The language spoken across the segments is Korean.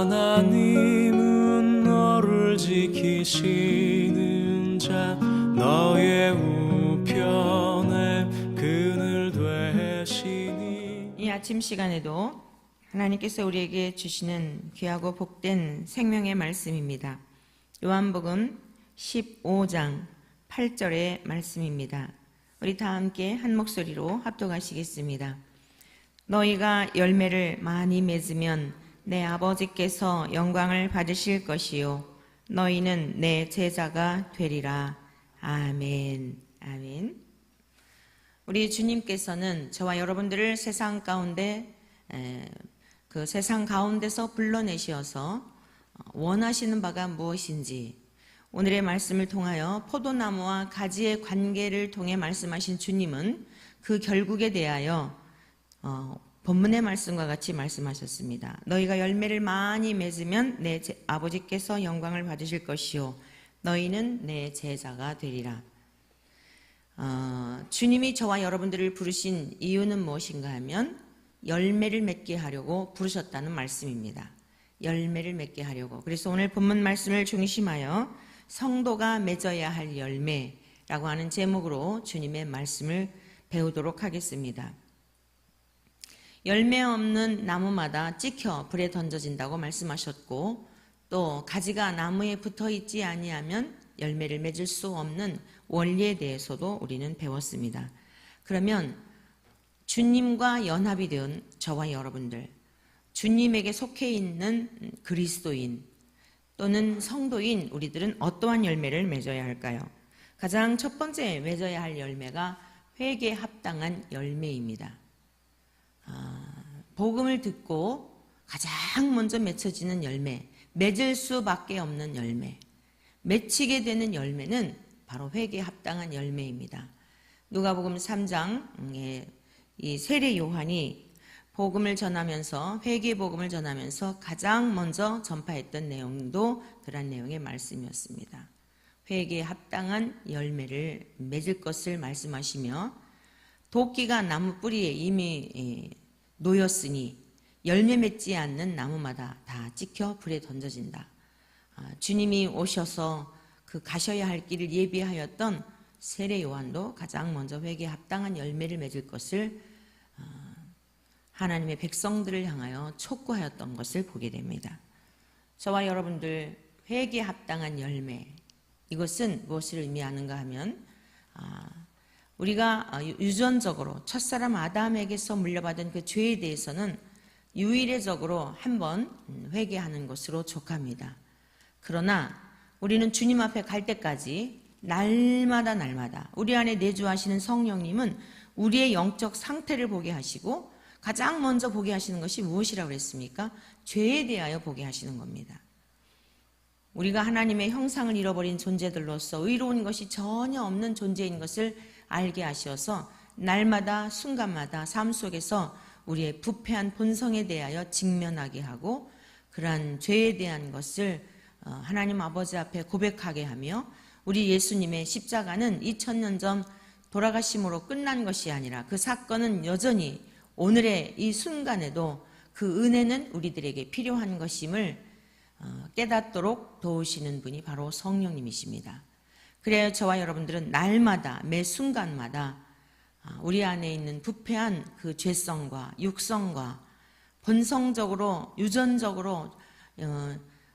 하나님은 너를 지키시는 자 너의 우편에 그늘 되시니. 이 아침 시간에도 하나님께서 우리에게 주시는 귀하고 복된 생명의 말씀입니다. 요한복음 15장 8절의 말씀입니다. 우리 다 함께 한 목소리로 합독하시겠습니다. 너희가 열매를 많이 맺으면 내 아버지께서 영광을 받으실 것이요 너희는 내 제자가 되리라. 아멘. 아멘. 우리 주님께서는 저와 여러분들을 세상 가운데서 불러내셔서 원하시는 바가 무엇인지 오늘의 말씀을 통하여 포도나무와 가지의 관계를 통해 말씀하신 주님은 그 결국에 대하여 본문의 말씀과 같이 말씀하셨습니다. 너희가 열매를 많이 맺으면 내 아버지께서 영광을 받으실 것이요 너희는 내 제자가 되리라. 주님이 저와 여러분들을 부르신 이유는 무엇인가 하면 열매를 맺게 하려고 부르셨다는 말씀입니다. 열매를 맺게 하려고. 그래서 오늘 본문 말씀을 중심하여 성도가 맺어야 할 열매라고 하는 제목으로 주님의 말씀을 배우도록 하겠습니다. 열매 없는 나무마다 찍혀 불에 던져진다고 말씀하셨고 또 가지가 나무에 붙어 있지 아니하면 열매를 맺을 수 없는 원리에 대해서도 우리는 배웠습니다. 그러면 주님과 연합이 된 저와 여러분들, 주님에게 속해 있는 그리스도인 또는 성도인 우리들은 어떠한 열매를 맺어야 할까요? 가장 첫 번째 맺어야 할 열매가 회개에 합당한 열매입니다. 복음을 듣고 가장 먼저 맺혀지는 열매, 맺을 수밖에 없는 열매, 맺히게 되는 열매는 바로 회개에 합당한 열매입니다. 누가복음 3장에 이 세례 요한이 복음을 전하면서 회개 복음을 전하면서 가장 먼저 전파했던 내용도 그런 내용의 말씀이었습니다. 회개에 합당한 열매를 맺을 것을 말씀하시며 도끼가 나무 뿌리에 이미 놓였으니 열매 맺지 않는 나무마다 다 찍혀 불에 던져진다. 주님이 오셔서 그 가셔야 할 길을 예비하였던 세례 요한도 가장 먼저 회개에 합당한 열매를 맺을 것을 하나님의 백성들을 향하여 촉구하였던 것을 보게 됩니다. 저와 여러분들 회개에 합당한 열매, 이것은 무엇을 의미하는가 하면 우리가 유전적으로 첫사람 아담에게서 물려받은 그 죄에 대해서는 유일적으로 한번 회개하는 것으로 족합니다. 그러나 우리는 주님 앞에 갈 때까지 날마다 우리 안에 내주하시는 성령님은 우리의 영적 상태를 보게 하시고 가장 먼저 보게 하시는 것이 무엇이라고 그랬습니까? 죄에 대하여 보게 하시는 겁니다. 우리가 하나님의 형상을 잃어버린 존재들로서 의로운 것이 전혀 없는 존재인 것을 알게 하셔서 날마다 순간마다 삶 속에서 우리의 부패한 본성에 대하여 직면하게 하고 그러한 죄에 대한 것을 하나님 아버지 앞에 고백하게 하며 우리 예수님의 십자가는 2000년 전 돌아가심으로 끝난 것이 아니라 그 사건은 여전히 오늘의 이 순간에도 그 은혜는 우리들에게 필요한 것임을 깨닫도록 도우시는 분이 바로 성령님이십니다. 그래야 저와 여러분들은 날마다 매 순간마다 우리 안에 있는 부패한 그 죄성과 육성과 본성적으로 유전적으로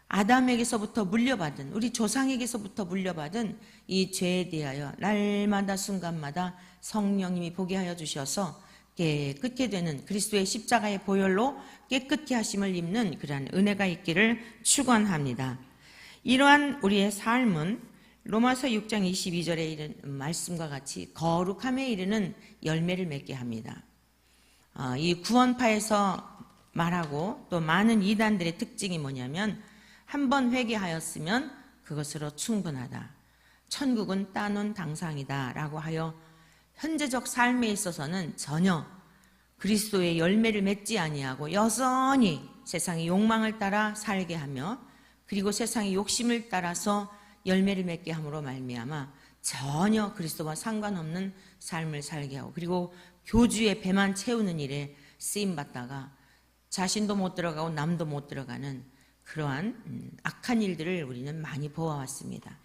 아담에게서부터 물려받은 우리 조상에게서부터 물려받은 이 죄에 대하여 날마다 순간마다 성령님이 보게 하여 주셔서 깨끗게 되는 그리스도의 십자가의 보혈로 깨끗게 하심을 입는 그러한 은혜가 있기를 축원합니다. 이러한 우리의 삶은 로마서 6장 22절에 이른 말씀과 같이 거룩함에 이르는 열매를 맺게 합니다. 이 구원파에서 말하고 또 많은 이단들의 특징이 뭐냐면 한 번 회개하였으면 그것으로 충분하다. 천국은 따놓은 당상이다 라고 하여 현재적 삶에 있어서는 전혀 그리스도의 열매를 맺지 아니하고 여전히 세상의 욕망을 따라 살게 하며 그리고 세상의 욕심을 따라서 열매를 맺게 함으로 말미암아 전혀 그리스도와 상관없는 삶을 살게 하고 그리고 교주의 배만 채우는 일에 쓰임받다가 자신도 못 들어가고 남도 못 들어가는 그러한 악한 일들을 우리는 많이 보아왔습니다.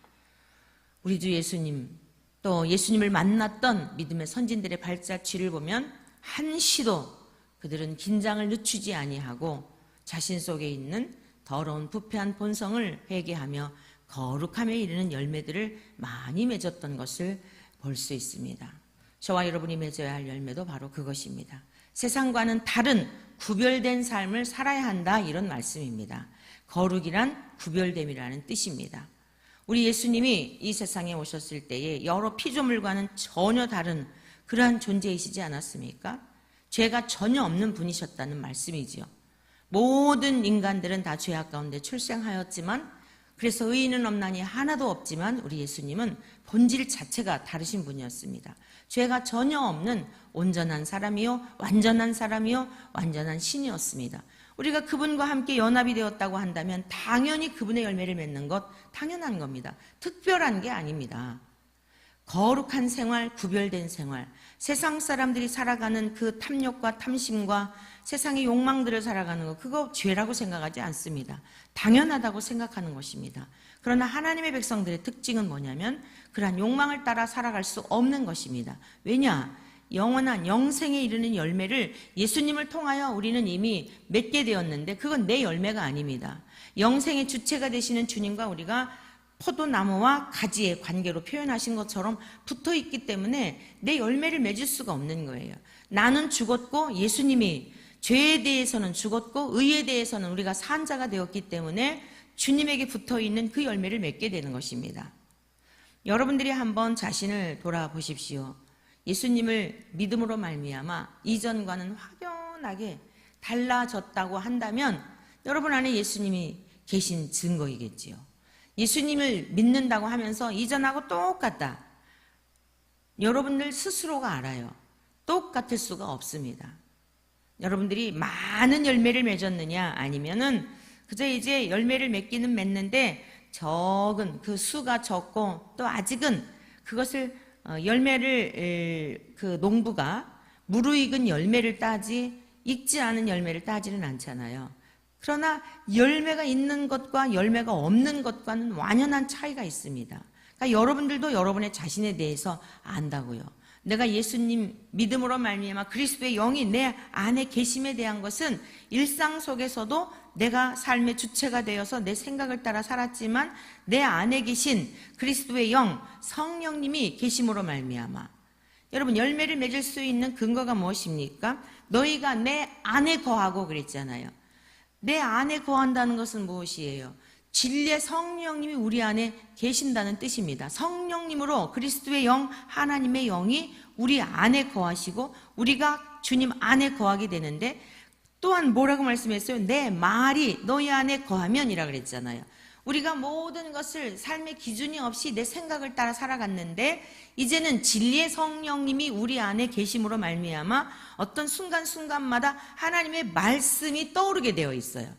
우리 주 예수님, 또 예수님을 만났던 믿음의 선진들의 발자취를 보면 한시도 그들은 긴장을 늦추지 아니하고 자신 속에 있는 더러운 부패한 본성을 회개하며 거룩함에 이르는 열매들을 많이 맺었던 것을 볼 수 있습니다. 저와 여러분이 맺어야 할 열매도 바로 그것입니다. 세상과는 다른 구별된 삶을 살아야 한다, 이런 말씀입니다. 거룩이란 구별됨이라는 뜻입니다. 우리 예수님이 이 세상에 오셨을 때에 여러 피조물과는 전혀 다른 그러한 존재이시지 않았습니까? 죄가 전혀 없는 분이셨다는 말씀이지요. 모든 인간들은 다 죄악 가운데 출생하였지만, 그래서 의인은 없나니 하나도 없지만 우리 예수님은 본질 자체가 다르신 분이었습니다. 죄가 전혀 없는 온전한 사람이요, 완전한 사람이요, 완전한 신이었습니다. 우리가 그분과 함께 연합이 되었다고 한다면 당연히 그분의 열매를 맺는 것 당연한 겁니다. 특별한 게 아닙니다. 거룩한 생활, 구별된 생활, 세상 사람들이 살아가는 그 탐욕과 탐심과 세상의 욕망들을 살아가는 것, 그거 죄라고 생각하지 않습니다. 당연하다고 생각하는 것입니다. 그러나 하나님의 백성들의 특징은 뭐냐면 그러한 욕망을 따라 살아갈 수 없는 것입니다. 왜냐? 영원한 영생에 이르는 열매를 예수님을 통하여 우리는 이미 맺게 되었는데 그건 내 열매가 아닙니다. 영생의 주체가 되시는 주님과 우리가 포도나무와 가지의 관계로 표현하신 것처럼 붙어 있기 때문에 내 열매를 맺을 수가 없는 거예요. 나는 죽었고 예수님이 죄에 대해서는 죽었고 의에 대해서는 우리가 산 자가 되었기 때문에 주님에게 붙어 있는 그 열매를 맺게 되는 것입니다. 여러분들이 한번 자신을 돌아보십시오. 예수님을 믿음으로 말미암아 이전과는 확연하게 달라졌다고 한다면 여러분 안에 예수님이 계신 증거이겠지요. 예수님을 믿는다고 하면서 이전하고 똑같다. 여러분들 스스로가 알아요. 똑같을 수가 없습니다. 여러분들이 많은 열매를 맺었느냐, 아니면은 그저 이제 열매를 맺기는 맺는데 적은 그 수가 적고 또 아직은 그것을 열매를 그 농부가 무르익은 열매를 따지 익지 않은 열매를 따지는 않잖아요. 그러나 열매가 있는 것과 열매가 없는 것과는 완연한 차이가 있습니다. 그러니까 여러분들도 여러분의 자신에 대해서 안다고요. 내가 예수님 믿음으로 말미암아 그리스도의 영이 내 안에 계심에 대한 것은 일상 속에서도 내가 삶의 주체가 되어서 내 생각을 따라 살았지만 내 안에 계신 그리스도의 영, 성령님이 계심으로 말미암아. 여러분, 열매를 맺을 수 있는 근거가 무엇입니까? 너희가 내 안에 거하고 그랬잖아요. 내 안에 거한다는 것은 무엇이에요? 진리의 성령님이 우리 안에 계신다는 뜻입니다. 성령님으로 그리스도의 영, 하나님의 영이 우리 안에 거하시고 우리가 주님 안에 거하게 되는데, 또한 뭐라고 말씀했어요? 내 말이 너희 안에 거하면이라 그랬잖아요. 우리가 모든 것을 삶의 기준이 없이 내 생각을 따라 살아갔는데 이제는 진리의 성령님이 우리 안에 계심으로 말미암아 어떤 순간순간마다 하나님의 말씀이 떠오르게 되어 있어요.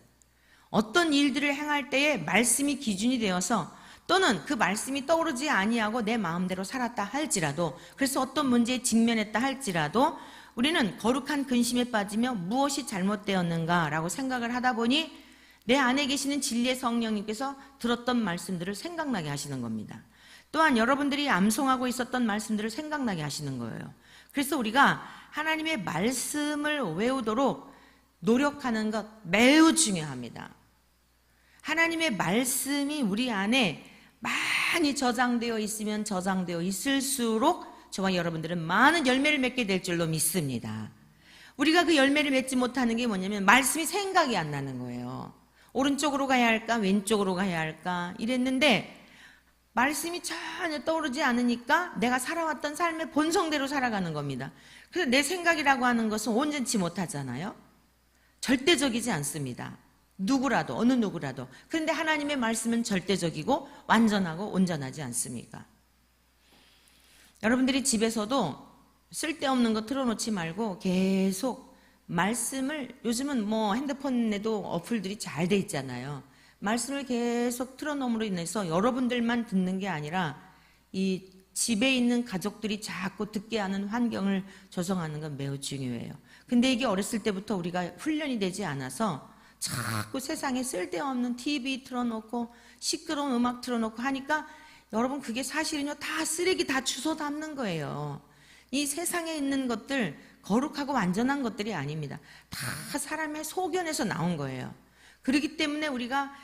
어떤 일들을 행할 때에 말씀이 기준이 되어서, 또는 그 말씀이 떠오르지 아니하고 내 마음대로 살았다 할지라도, 그래서 어떤 문제에 직면했다 할지라도 우리는 거룩한 근심에 빠지며 무엇이 잘못되었는가라고 생각을 하다 보니 내 안에 계시는 진리의 성령님께서 들었던 말씀들을 생각나게 하시는 겁니다. 또한 여러분들이 암송하고 있었던 말씀들을 생각나게 하시는 거예요. 그래서 우리가 하나님의 말씀을 외우도록 노력하는 것 매우 중요합니다. 하나님의 말씀이 우리 안에 많이 저장되어 있으면 저장되어 있을수록 저와 여러분들은 많은 열매를 맺게 될 줄로 믿습니다. 우리가 그 열매를 맺지 못하는 게 뭐냐면 말씀이 생각이 안 나는 거예요. 오른쪽으로 가야 할까 왼쪽으로 가야 할까 이랬는데 말씀이 전혀 떠오르지 않으니까 내가 살아왔던 삶의 본성대로 살아가는 겁니다. 그래서 내 생각이라고 하는 것은 온전치 못하잖아요. 절대적이지 않습니다. 누구라도, 어느 누구라도. 그런데 하나님의 말씀은 절대적이고 완전하고 온전하지 않습니까? 여러분들이 집에서도 쓸데없는 거 틀어놓지 말고 계속 말씀을, 요즘은 뭐 핸드폰에도 어플들이 잘 돼 있잖아요. 말씀을 계속 틀어놓음으로 인해서 여러분들만 듣는 게 아니라 이 집에 있는 가족들이 자꾸 듣게 하는 환경을 조성하는 건 매우 중요해요. 근데 이게 어렸을 때부터 우리가 훈련이 되지 않아서 자꾸 세상에 쓸데없는 TV 틀어놓고 시끄러운 음악 틀어놓고 하니까 여러분 그게 사실은요 다 쓰레기 다 주워 담는 거예요. 이 세상에 있는 것들 거룩하고 완전한 것들이 아닙니다. 다 사람의 소견에서 나온 거예요. 그렇기 때문에 우리가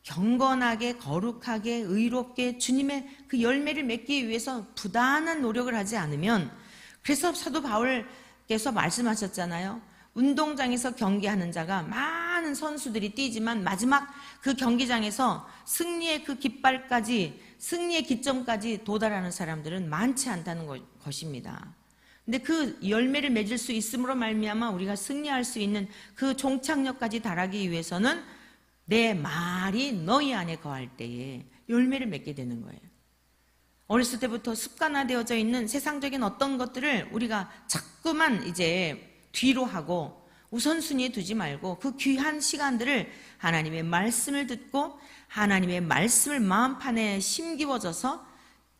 경건하게 거룩하게 의롭게 주님의 그 열매를 맺기 위해서 부단한 노력을 하지 않으면, 그래서 사도 바울께서 말씀하셨잖아요. 운동장에서 경기하는 자가 많은 선수들이 뛰지만 마지막 그 경기장에서 승리의 그 깃발까지, 승리의 기점까지 도달하는 사람들은 많지 않다는 것입니다. 근데 그 열매를 맺을 수 있음으로 말미암아 우리가 승리할 수 있는 그 종착역까지 달하기 위해서는 내 말이 너희 안에 거할 때에 열매를 맺게 되는 거예요. 어렸을 때부터 습관화되어져 있는 세상적인 어떤 것들을 우리가 자꾸만 이제 뒤로 하고 우선순위에 두지 말고 그 귀한 시간들을 하나님의 말씀을 듣고 하나님의 말씀을 마음판에 심기워져서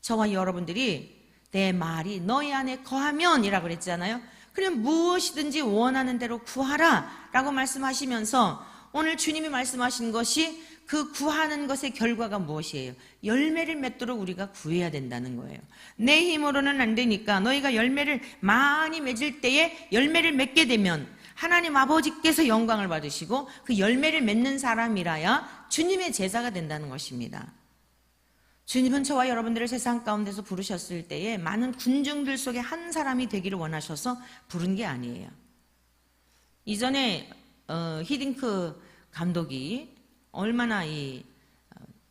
저와 여러분들이 내 말이 너희 안에 거하면 이라고 그랬잖아요. 그럼 무엇이든지 원하는 대로 구하라 라고 말씀하시면서 오늘 주님이 말씀하신 것이 그 구하는 것의 결과가 무엇이에요? 열매를 맺도록 우리가 구해야 된다는 거예요. 내 힘으로는 안 되니까 너희가 열매를 많이 맺을 때에 열매를 맺게 되면 하나님 아버지께서 영광을 받으시고 그 열매를 맺는 사람이라야 주님의 제자가 된다는 것입니다. 주님은 저와 여러분들을 세상 가운데서 부르셨을 때에 많은 군중들 속에 한 사람이 되기를 원하셔서 부른 게 아니에요. 이전에 히딩크 감독이 얼마나 이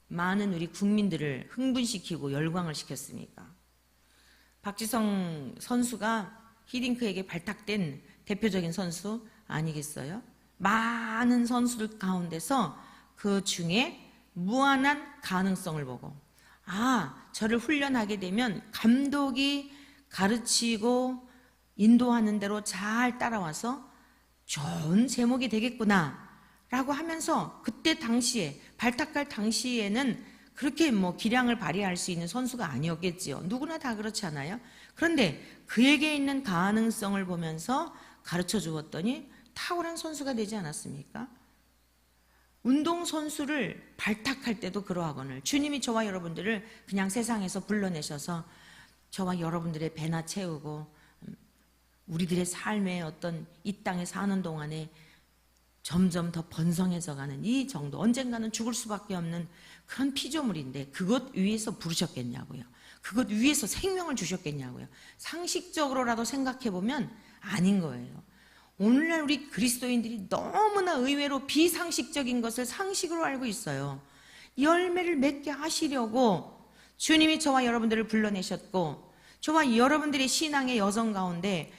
많은 우리 국민들을 흥분시키고 열광을 시켰습니까? 박지성 선수가 히딩크에게 발탁된 대표적인 선수 아니겠어요? 많은 선수들 가운데서 그 중에 무한한 가능성을 보고, 저를 훈련하게 되면 감독이 가르치고 인도하는 대로 잘 따라와서 좋은 제목이 되겠구나 라고 하면서, 그때 당시에 발탁할 당시에는 그렇게 기량을 발휘할 수 있는 선수가 아니었겠지요. 누구나 다 그렇지 않아요? 그런데 그에게 있는 가능성을 보면서 가르쳐 주었더니 탁월한 선수가 되지 않았습니까? 운동선수를 발탁할 때도 그러하거늘 주님이 저와 여러분들을 그냥 세상에서 불러내셔서 저와 여러분들의 배나 채우고 우리들의 삶의 어떤 이 땅에 사는 동안에 점점 더 번성해져가는 이 정도, 언젠가는 죽을 수밖에 없는 그런 피조물인데 그것 위에서 부르셨겠냐고요. 그것 위에서 생명을 주셨겠냐고요. 상식적으로라도 생각해보면 아닌 거예요. 오늘날 우리 그리스도인들이 너무나 의외로 비상식적인 것을 상식으로 알고 있어요. 열매를 맺게 하시려고 주님이 저와 여러분들을 불러내셨고, 저와 여러분들의 신앙의 여정 가운데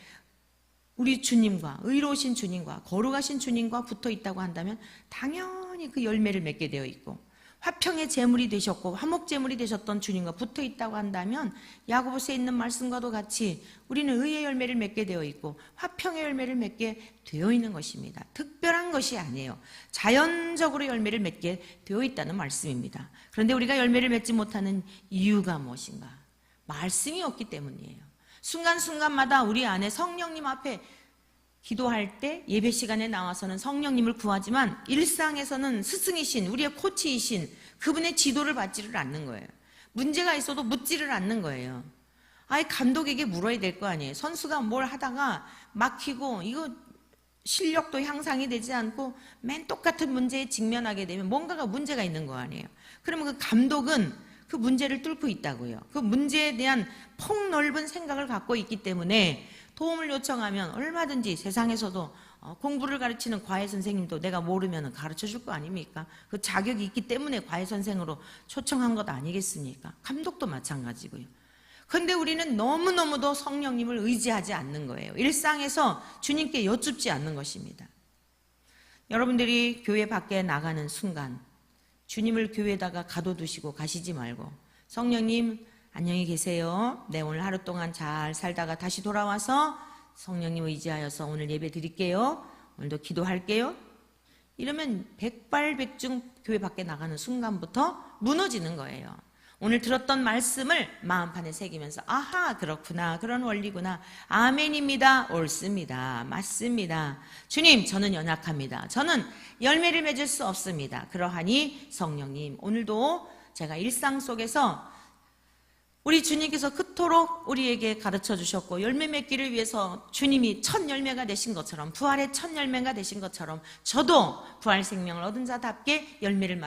우리 주님과, 의로우신 주님과 거룩하신 주님과 붙어 있다고 한다면 당연히 그 열매를 맺게 되어 있고, 화평의 제물이 되셨고 화목제물이 되셨던 주님과 붙어 있다고 한다면 야고보서에 있는 말씀과도 같이 우리는 의의 열매를 맺게 되어 있고 화평의 열매를 맺게 되어 있는 것입니다. 특별한 것이 아니에요. 자연적으로 열매를 맺게 되어 있다는 말씀입니다. 그런데 우리가 열매를 맺지 못하는 이유가 무엇인가? 말씀이 없기 때문이에요. 순간순간마다 우리 안에 성령님 앞에 기도할 때 예배 시간에 나와서는 성령님을 구하지만 일상에서는 스승이신 우리의 코치이신 그분의 지도를 받지를 않는 거예요. 문제가 있어도 묻지를 않는 거예요. 아예 감독에게 물어야 될 거 아니에요. 선수가 뭘 하다가 막히고 이거 실력도 향상이 되지 않고 맨 똑같은 문제에 직면하게 되면 뭔가가 문제가 있는 거 아니에요. 그러면 그 감독은 그 문제를 뚫고 있다고요. 그 문제에 대한 폭넓은 생각을 갖고 있기 때문에 도움을 요청하면 얼마든지 세상에서도 공부를 가르치는 과외 선생님도 내가 모르면 가르쳐 줄 거 아닙니까? 그 자격이 있기 때문에 과외 선생으로 초청한 것 아니겠습니까? 감독도 마찬가지고요. 그런데 우리는 너무너무도 성령님을 의지하지 않는 거예요. 일상에서 주님께 여쭙지 않는 것입니다. 여러분들이 교회 밖에 나가는 순간 주님을 교회에다가 가둬두시고 가시지 말고, 성령님 안녕히 계세요. 네, 오늘 하루 동안 잘 살다가 다시 돌아와서 성령님 의지하여서 오늘 예배 드릴게요. 오늘도 기도할게요. 이러면 백발백중 교회 밖에 나가는 순간부터 무너지는 거예요. 오늘 들었던 말씀을 마음판에 새기면서 아하, 그렇구나, 그런 원리구나, 아멘입니다, 옳습니다, 맞습니다. 주님, 저는 연약합니다. 저는 열매를 맺을 수 없습니다. 그러하니 성령님, 오늘도 제가 일상 속에서 우리 주님께서 그토록 우리에게 가르쳐 주셨고 열매 맺기를 위해서 주님이 첫 열매가 되신 것처럼, 부활의 첫 열매가 되신 것처럼 저도 부활 생명을 얻은 자답게 열매를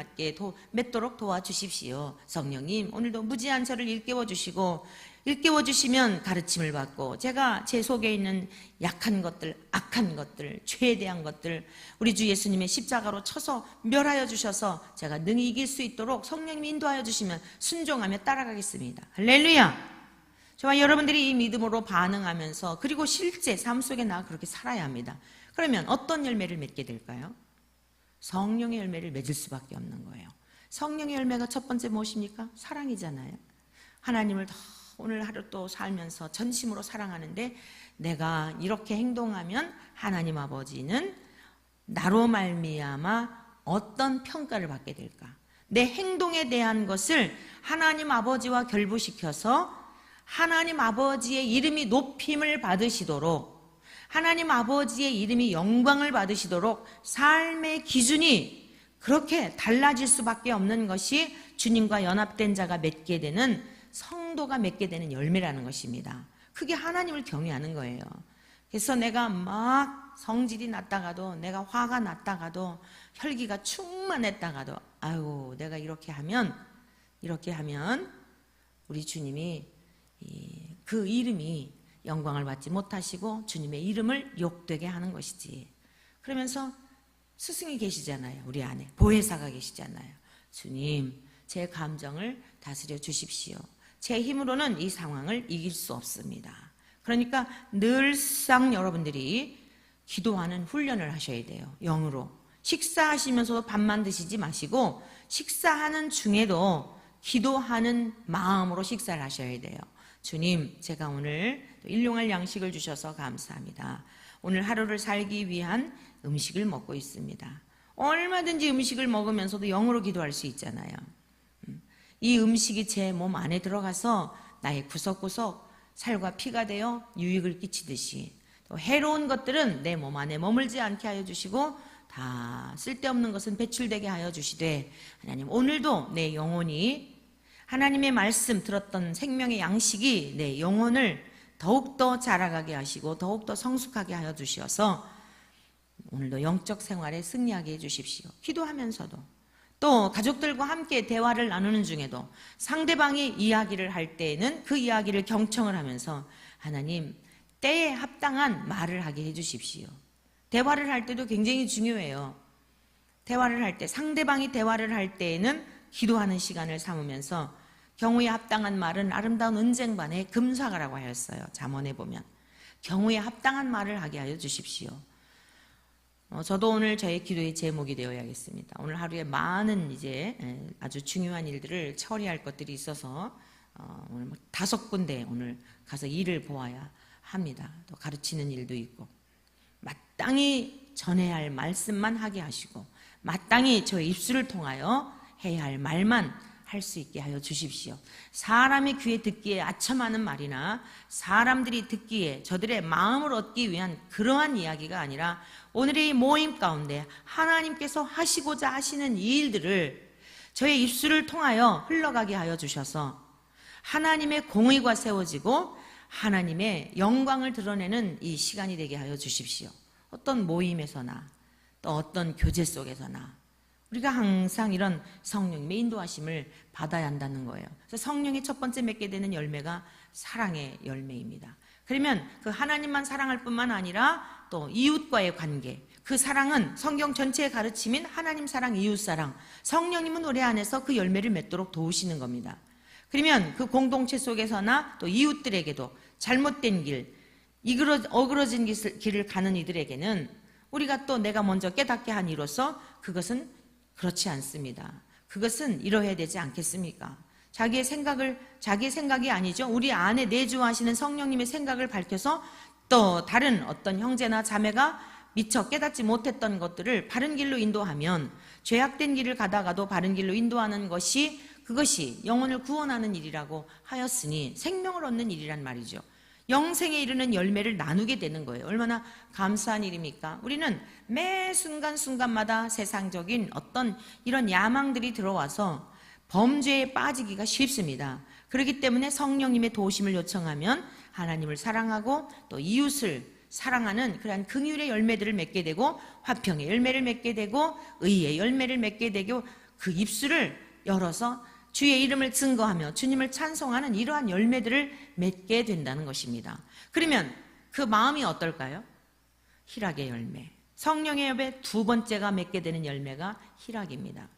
맺도록 도와주십시오. 성령님, 오늘도 무지한 저를 일깨워 주시고, 일깨워 주시면 가르침을 받고, 제가 제 속에 있는 약한 것들, 악한 것들, 죄에 대한 것들 우리 주 예수님의 십자가로 쳐서 멸하여 주셔서 제가 능히 이길 수 있도록 성령님이 인도하여 주시면 순종하며 따라가겠습니다. 할렐루야. 저와 여러분들이 이 믿음으로 반응하면서, 그리고 실제 삶 속에 나 그렇게 살아야 합니다. 그러면 어떤 열매를 맺게 될까요? 성령의 열매를 맺을 수밖에 없는 거예요. 성령의 열매가 첫 번째 무엇입니까? 사랑이잖아요. 하나님을 더 오늘 하루 또 살면서 전심으로 사랑하는데, 내가 이렇게 행동하면 하나님 아버지는 나로 말미암아 어떤 평가를 받게 될까? 내 행동에 대한 것을 하나님 아버지와 결부시켜서 하나님 아버지의 이름이 높임을 받으시도록, 하나님 아버지의 이름이 영광을 받으시도록 삶의 기준이 그렇게 달라질 수밖에 없는 것이 주님과 연합된 자가 맺게 되는, 성도가 맺게 되는 열매라는 것입니다. 그게 하나님을 경외하는 거예요. 그래서 내가 막 성질이 났다가도, 내가 화가 났다가도, 혈기가 충만했다가도, 아유, 내가 이렇게 하면 우리 주님이 그 이름이 영광을 받지 못하시고 주님의 이름을 욕되게 하는 것이지. 그러면서 스승이 계시잖아요. 우리 안에 보혜사가 계시잖아요. 주님, 제 감정을 다스려 주십시오. 제 힘으로는 이 상황을 이길 수 없습니다. 그러니까 늘상 여러분들이 기도하는 훈련을 하셔야 돼요. 영으로. 식사하시면서도 밥만 드시지 마시고 식사하는 중에도 기도하는 마음으로 식사를 하셔야 돼요. 주님, 제가 오늘 일용할 양식을 주셔서 감사합니다. 오늘 하루를 살기 위한 음식을 먹고 있습니다. 얼마든지 음식을 먹으면서도 영으로 기도할 수 있잖아요. 이 음식이 제 몸 안에 들어가서 나의 구석구석 살과 피가 되어 유익을 끼치듯이, 또 해로운 것들은 내 몸 안에 머물지 않게 하여 주시고 다 쓸데없는 것은 배출되게 하여 주시되, 하나님, 오늘도 내 영혼이 하나님의 말씀 들었던 생명의 양식이 내 영혼을 더욱더 자라가게 하시고 더욱더 성숙하게 하여 주셔서 오늘도 영적 생활에 승리하게 해주십시오. 기도하면서도, 또 가족들과 함께 대화를 나누는 중에도 상대방이 이야기를 할 때에는 그 이야기를 경청을 하면서 하나님, 때에 합당한 말을 하게 해주십시오. 대화를 할 때도 굉장히 중요해요. 대화를 할 때, 상대방이 대화를 할 때에는 기도하는 시간을 삼으면서 경우에 합당한 말은 아름다운 은쟁반의 금사가라고 하였어요. 잠언에 보면 경우에 합당한 말을 하게 하여 주십시오. 저도 오늘 저의 기도의 제목이 되어야겠습니다. 오늘 하루에 많은 이제 아주 중요한 일들을 처리할 것들이 있어서 오늘 5군데 오늘 가서 일을 보아야 합니다. 또 가르치는 일도 있고, 마땅히 전해야 할 말씀만 하게 하시고 마땅히 저의 입술을 통하여 해야 할 말만 할 수 있게 하여 주십시오. 사람의 귀에 듣기에 아첨하는 말이나 사람들이 듣기에 저들의 마음을 얻기 위한 그러한 이야기가 아니라 오늘의 이 모임 가운데 하나님께서 하시고자 하시는 이 일들을 저의 입술을 통하여 흘러가게 하여 주셔서 하나님의 공의가 세워지고 하나님의 영광을 드러내는 이 시간이 되게 하여 주십시오. 어떤 모임에서나 또 어떤 교제 속에서나 우리가 항상 이런 성령님의 인도하심을 받아야 한다는 거예요. 그래서 성령의 첫 번째 맺게 되는 열매가 사랑의 열매입니다. 그러면 그 하나님만 사랑할 뿐만 아니라 또 이웃과의 관계, 그 사랑은 성경 전체의 가르침인 하나님 사랑, 이웃 사랑, 성령님은 우리 안에서 그 열매를 맺도록 도우시는 겁니다. 그러면 그 공동체 속에서나 또 이웃들에게도 잘못된 길, 어그러진 길을 가는 이들에게는 우리가 또 내가 먼저 깨닫게 한 이로써 그것은 그렇지 않습니다. 그것은 이러해야 되지 않겠습니까? 자기의 생각이 아니죠. 우리 안에 내주하시는 성령님의 생각을 밝혀서 또 다른 어떤 형제나 자매가 미처 깨닫지 못했던 것들을 바른 길로 인도하면, 죄악된 길을 가다가도 바른 길로 인도하는 것이 그것이 영혼을 구원하는 일이라고 하였으니 생명을 얻는 일이란 말이죠. 영생에 이르는 열매를 나누게 되는 거예요. 얼마나 감사한 일입니까? 우리는 매 순간순간마다 세상적인 어떤 이런 야망들이 들어와서 범죄에 빠지기가 쉽습니다. 그렇기 때문에 성령님의 도우심을 요청하면 하나님을 사랑하고 또 이웃을 사랑하는 그러한 긍휼의 열매들을 맺게 되고 화평의 열매를 맺게 되고 의의 열매를 맺게 되고 그 입술을 열어서 주의 이름을 증거하며 주님을 찬송하는 이러한 열매들을 맺게 된다는 것입니다. 그러면 그 마음이 어떨까요? 희락의 열매. 성령의 열매 두 번째가 맺게 되는 열매가 희락입니다.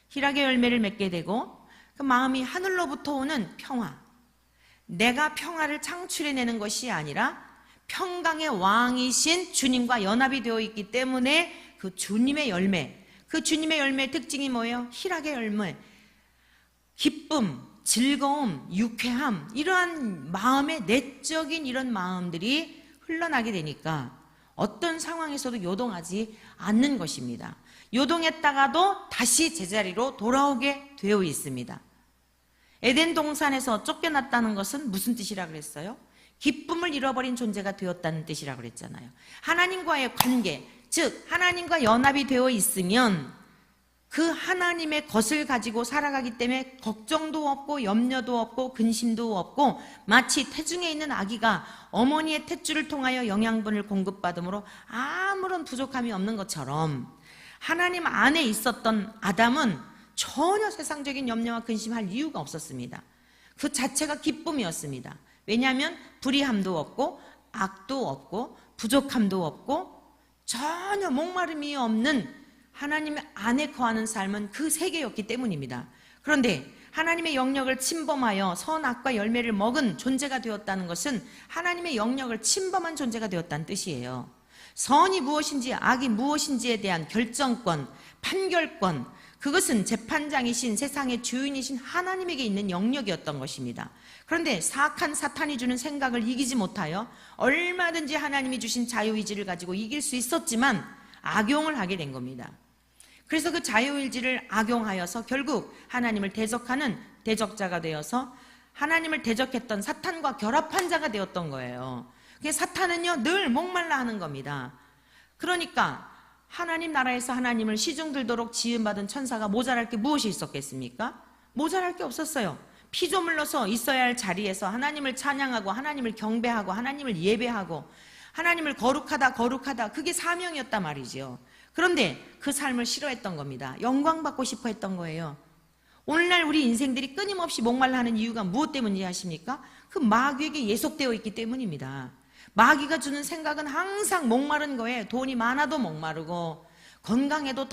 희락의 열매를 맺게 되고 그 마음이 하늘로부터 오는 평화. 내가 평화를 창출해내는 것이 아니라 평강의 왕이신 주님과 연합이 되어 있기 때문에 그 주님의 열매, 그 주님의 열매의 특징이 뭐예요? 희락의 열매. 기쁨, 즐거움, 유쾌함, 이러한 마음의 내적인 이런 마음들이 흘러나게 되니까 어떤 상황에서도 요동하지 않는 것입니다. 요동했다가도 다시 제자리로 돌아오게 되어 있습니다. 에덴 동산에서 쫓겨났다는 것은 무슨 뜻이라 그랬어요? 기쁨을 잃어버린 존재가 되었다는 뜻이라 그랬잖아요. 하나님과의 관계, 즉 하나님과 연합이 되어 있으면 그 하나님의 것을 가지고 살아가기 때문에 걱정도 없고 염려도 없고 근심도 없고 마치 태중에 있는 아기가 어머니의 탯줄을 통하여 영양분을 공급받음으로 아무런 부족함이 없는 것처럼 하나님 안에 있었던 아담은 전혀 세상적인 염려와 근심할 이유가 없었습니다. 그 자체가 기쁨이었습니다. 왜냐하면 불의함도 없고 악도 없고 부족함도 없고 전혀 목마름이 없는 하나님 안에 거하는 삶은 그 세계였기 때문입니다. 그런데 하나님의 영역을 침범하여 선악과 열매를 먹은 존재가 되었다는 것은 하나님의 영역을 침범한 존재가 되었다는 뜻이에요. 선이 무엇인지 악이 무엇인지에 대한 결정권, 판결권, 그것은 재판장이신 세상의 주인이신 하나님에게 있는 영역이었던 것입니다. 그런데 사악한 사탄이 주는 생각을 이기지 못하여 얼마든지 하나님이 주신 자유의지를 가지고 이길 수 있었지만 악용을 하게 된 겁니다. 그래서 그 자유의지를 악용하여서 결국 하나님을 대적하는 대적자가 되어서 하나님을 대적했던 사탄과 결합한 자가 되었던 거예요. 사탄은요 늘 목말라 하는 겁니다. 그러니까 하나님 나라에서 하나님을 시중들도록 지음받은 천사가 모자랄 게 무엇이 있었겠습니까? 모자랄 게 없었어요. 피조물로서 있어야 할 자리에서 하나님을 찬양하고 하나님을 경배하고 하나님을 예배하고 하나님을 거룩하다 그게 사명이었단 말이죠. 그런데 그 삶을 싫어했던 겁니다. 영광받고 싶어 했던 거예요. 오늘날 우리 인생들이 끊임없이 목말라 하는 이유가 무엇 때문인지 아십니까? 그 마귀에게 예속되어 있기 때문입니다. 마귀가 주는 생각은 항상 목마른 거예요. 돈이 많아도 목마르고 건강해도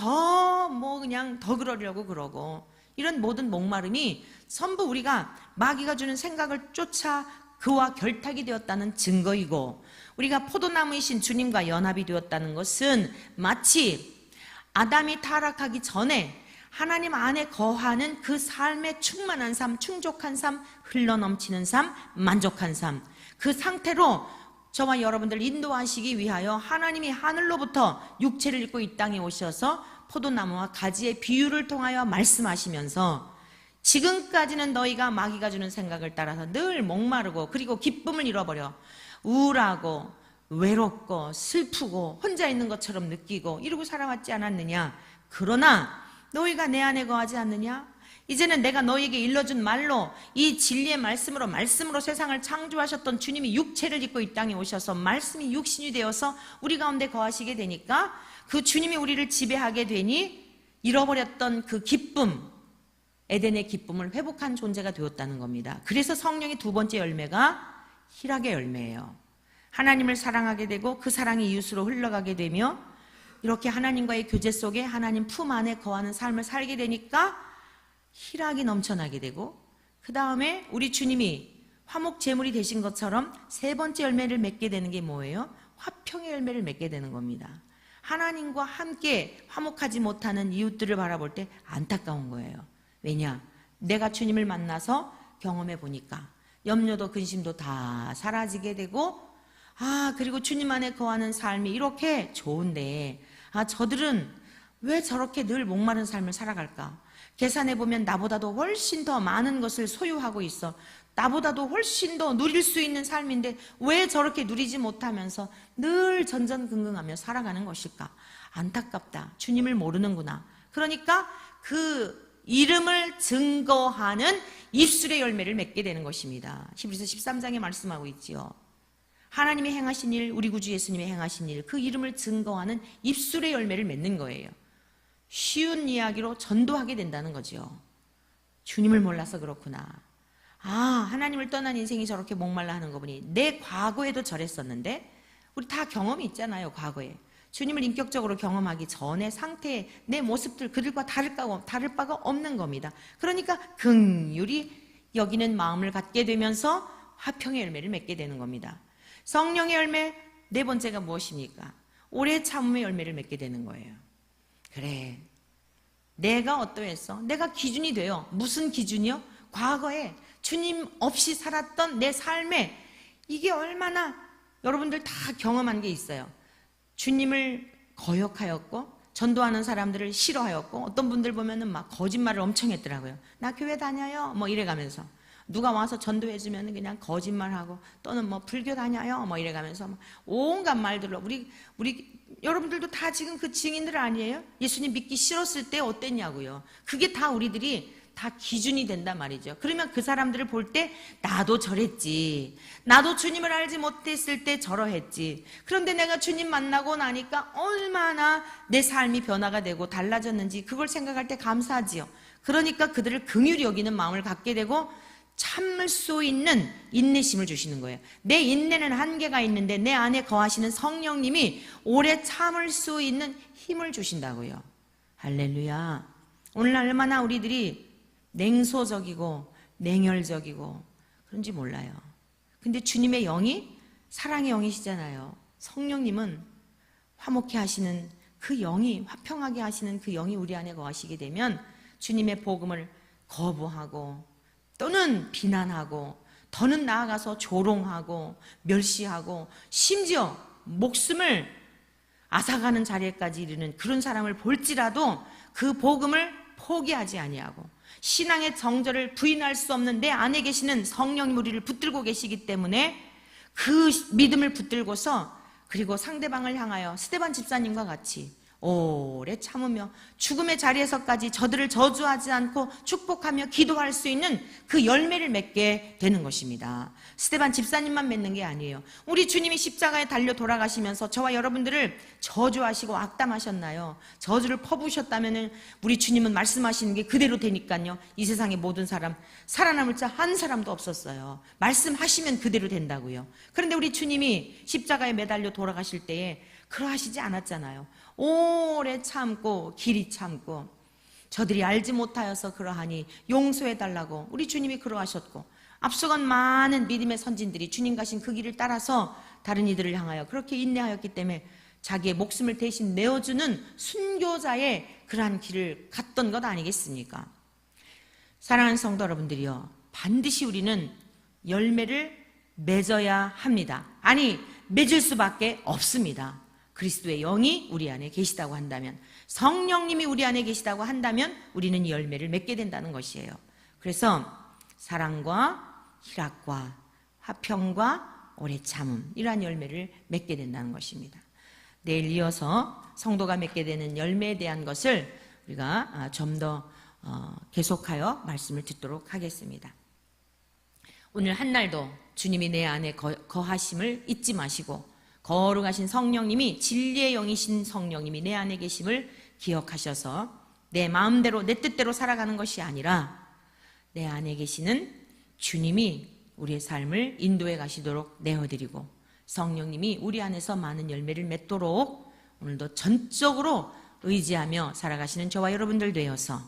그냥 더 그러려고 그러고 이런 모든 목마름이 전부 우리가 마귀가 주는 생각을 쫓아 그와 결탁이 되었다는 증거이고 우리가 포도나무이신 주님과 연합이 되었다는 것은 마치 아담이 타락하기 전에 하나님 안에 거하는 그 삶의 충만한 삶, 충족한 삶, 흘러넘치는 삶, 만족한 삶 그 상태로 저와 여러분들 인도하시기 위하여 하나님이 하늘로부터 육체를 입고 이 땅에 오셔서 포도나무와 가지의 비유를 통하여 말씀하시면서 지금까지는 너희가 마귀가 주는 생각을 따라서 늘 목마르고 그리고 기쁨을 잃어버려 우울하고 외롭고 슬프고 혼자 있는 것처럼 느끼고 이러고 살아왔지 않았느냐. 그러나 너희가 내 안에 거하지 않느냐. 이제는 내가 너희에게 일러준 말로 이 진리의 말씀으로 세상을 창조하셨던 주님이 육체를 입고 이 땅에 오셔서 말씀이 육신이 되어서 우리 가운데 거하시게 되니까 그 주님이 우리를 지배하게 되니 잃어버렸던 그 기쁨, 에덴의 기쁨을 회복한 존재가 되었다는 겁니다. 그래서 성령의 두 번째 열매가 희락의 열매예요. 하나님을 사랑하게 되고 그 사랑이 이웃으로 흘러가게 되며 이렇게 하나님과의 교제 속에 하나님 품 안에 거하는 삶을 살게 되니까 희락이 넘쳐나게 되고 그 다음에 우리 주님이 화목 제물이 되신 것처럼 세 번째 열매를 맺게 되는 게 뭐예요? 화평의 열매를 맺게 되는 겁니다. 하나님과 함께 화목하지 못하는 이웃들을 바라볼 때 안타까운 거예요. 왜냐? 내가 주님을 만나서 경험해 보니까 염려도 근심도 다 사라지게 되고 그리고 주님 안에 거하는 삶이 이렇게 좋은데 저들은 왜 저렇게 늘 목마른 삶을 살아갈까? 계산해 보면 나보다도 훨씬 더 많은 것을 소유하고 있어. 나보다도 훨씬 더 누릴 수 있는 삶인데 왜 저렇게 누리지 못하면서 늘 전전긍긍하며 살아가는 것일까? 안타깝다. 주님을 모르는구나. 그러니까 그 이름을 증거하는 입술의 열매를 맺게 되는 것입니다. 히브리서 13장에 말씀하고 있지요. 하나님이 행하신 일, 우리 구주 예수님이 행하신 일, 그 이름을 증거하는 입술의 열매를 맺는 거예요. 쉬운 이야기로 전도하게 된다는 거죠. 주님을 몰라서 그렇구나. 하나님을 떠난 인생이 저렇게 목말라 하는 거 보니 내 과거에도 저랬었는데, 우리 다 경험이 있잖아요. 과거에 주님을 인격적으로 경험하기 전에 상태의 내 모습들, 그들과 다를 바가 없는 겁니다. 그러니까 긍휼히 여기는 마음을 갖게 되면서 화평의 열매를 맺게 되는 겁니다. 성령의 열매 네 번째가 무엇입니까? 오래 참음의 열매를 맺게 되는 거예요. 그래, 내가 어떠했어? 내가 기준이 돼요. 무슨 기준이요? 과거에 주님 없이 살았던 내 삶에 이게 얼마나, 여러분들 다 경험한 게 있어요. 주님을 거역하였고 전도하는 사람들을 싫어하였고, 어떤 분들 보면은 막 거짓말을 엄청 했더라고요. 나 교회 다녀요 뭐 이래가면서, 누가 와서 전도해주면 그냥 거짓말하고, 또는 뭐 불교 다녀요 뭐 이래가면서 막 온갖 말들로, 우리 여러분들도 다 지금 그 증인들 아니에요? 예수님 믿기 싫었을 때 어땠냐고요. 그게 다 우리들이 다 기준이 된단 말이죠. 그러면 그 사람들을 볼 때 나도 저랬지, 나도 주님을 알지 못했을 때 저러했지, 그런데 내가 주님 만나고 나니까 얼마나 내 삶이 변화가 되고 달라졌는지 그걸 생각할 때 감사하지요. 그러니까 그들을 긍휼히 여기는 마음을 갖게 되고 참을 수 있는 인내심을 주시는 거예요. 내 인내는 한계가 있는데 내 안에 거하시는 성령님이 오래 참을 수 있는 힘을 주신다고요. 할렐루야. 오늘 얼마나 우리들이 냉소적이고 냉혈적이고 그런지 몰라요. 근데 주님의 영이 사랑의 영이시잖아요. 성령님은 화목해 하시는 그 영이, 화평하게 하시는 그 영이 우리 안에 거하시게 되면 주님의 복음을 거부하고 또는 비난하고, 더는 나아가서 조롱하고 멸시하고, 심지어 목숨을 앗아가는 자리까지 이르는 그런 사람을 볼지라도 그 복음을 포기하지 아니하고, 신앙의 정절을 부인할 수 없는 내 안에 계시는 성령님 우리를 붙들고 계시기 때문에 그 믿음을 붙들고서, 그리고 상대방을 향하여 스데반 집사님과 같이 오래 참으며 죽음의 자리에서까지 저들을 저주하지 않고 축복하며 기도할 수 있는 그 열매를 맺게 되는 것입니다. 스데반 집사님만 맺는 게 아니에요. 우리 주님이 십자가에 달려 돌아가시면서 저와 여러분들을 저주하시고 악담하셨나요? 저주를 퍼부으셨다면 우리 주님은 말씀하시는 게 그대로 되니까요, 이 세상의 모든 사람, 살아남을 자 한 사람도 없었어요. 말씀하시면 그대로 된다고요. 그런데 우리 주님이 십자가에 매달려 돌아가실 때에 그러하시지 않았잖아요. 오래 참고 길이 참고, 저들이 알지 못하여서 그러하니 용서해달라고 우리 주님이 그러하셨고, 앞서간 많은 믿음의 선진들이 주님 가신 그 길을 따라서 다른 이들을 향하여 그렇게 인내하였기 때문에 자기의 목숨을 대신 내어주는 순교자의 그러한 길을 갔던 것 아니겠습니까? 사랑하는 성도 여러분들이요, 반드시 우리는 열매를 맺어야 합니다. 아니, 맺을 수밖에 없습니다. 그리스도의 영이 우리 안에 계시다고 한다면, 성령님이 우리 안에 계시다고 한다면 우리는 이 열매를 맺게 된다는 것이에요. 그래서 사랑과 희락과 화평과 오래 참음, 이러한 열매를 맺게 된다는 것입니다. 내일 이어서 성도가 맺게 되는 열매에 대한 것을 우리가 좀 더 계속하여 말씀을 듣도록 하겠습니다. 오늘 한날도 주님이 내 안에 거하심을 잊지 마시고, 거룩하신 성령님이, 진리의 영이신 성령님이 내 안에 계심을 기억하셔서 내 마음대로 내 뜻대로 살아가는 것이 아니라 내 안에 계시는 주님이 우리의 삶을 인도해 가시도록 내어드리고, 성령님이 우리 안에서 많은 열매를 맺도록 오늘도 전적으로 의지하며 살아가시는 저와 여러분들 되어서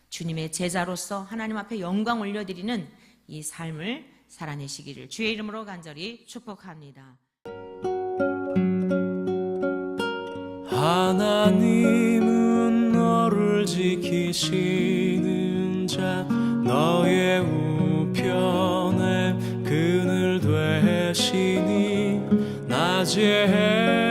주님의 제자로서 하나님 앞에 영광 올려드리는 이 삶을 살아내시기를 주의 이름으로 간절히 축복합니다. 하나님은 너를 지키시는 자, 너의 우편에 그늘 되시니 낮에